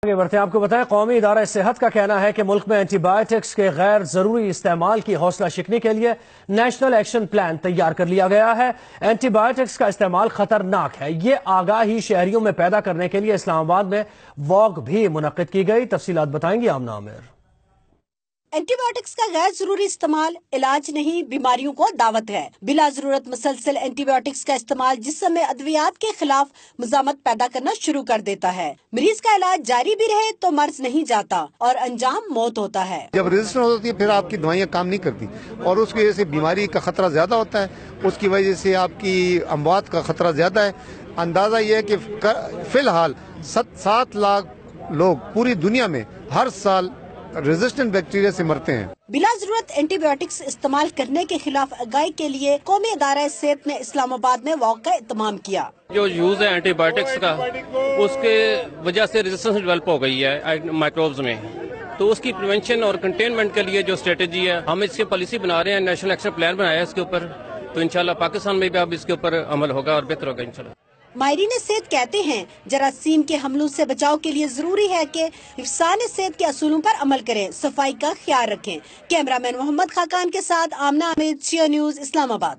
आगे बढ़ते हैं। आपको बताएं, कौमी इदारा सेहत का कहना है कि मुल्क में एंटीबायोटिक्स के गैर जरूरी इस्तेमाल की हौसला शिकनी के लिए नेशनल एक्शन प्लान तैयार कर लिया गया है। एंटीबायोटिक्स का इस्तेमाल खतरनाक है, ये आगाही शहरियों में पैदा करने के लिए इस्लामाबाद में वॉक भी मुनक्किद की गई। तफसीलात बताएंगी आमना आमिर। एंटीबायोटिक्स का गैर जरूरी इस्तेमाल इलाज नहीं, बीमारियों को दावत है। बिला जरूरत मुसलसल एंटीबायोटिक्स का इस्तेमाल जिस्म में अद्वियात के खिलाफ मज़ामत पैदा करना शुरू कर देता है। मरीज का इलाज जारी भी रहे तो मर्ज नहीं जाता और अंजाम मौत होता है। जब रेजिस्टेंस होती है फिर आपकी दवाइयाँ काम नहीं करती और उसकी वजह से बीमारी का खतरा ज्यादा होता है, उसकी वजह से आपकी अमवात का खतरा ज्यादा है। अंदाजा ये है कि फिलहाल 7 लाख लोग पूरी दुनिया में हर साल रेजिस्टेंट बैक्टीरिया से मरते हैं। बिला जरूरत एंटीबायोटिक्स इस्तेमाल करने के खिलाफ आगाही के लिए कौमी इदारा सेहत ने इस्लामाबाद में वॉक का एहतमाम किया। जो यूज है एंटीबायोटिक्स का, उसके वजह से रेजिस्टेंस डेवलप हो गई है माइक्रोब्स में, तो उसकी प्रिवेंशन और कंटेनमेंट के लिए जो स्ट्रेटेजी है, हम इसकी पॉलिसी बना रहे हैं, नेशनल एक्शन प्लान बनाया है इसके ऊपर। तो इंशाल्लाह पाकिस्तान में भी अब इसके ऊपर अमल होगा और बेहतर होगा इंशाल्लाह। माहिरीन सेहत कहते हैं जरासीम के हमलों से बचाव के लिए जरूरी है कि हिफ्ज़ान सेहत के असूलों पर अमल करें, सफाई का ख्याल रखें। कैमरामैन मोहम्मद खाकान के साथ आमना आमिर, जियो न्यूज़, इस्लामाबाद।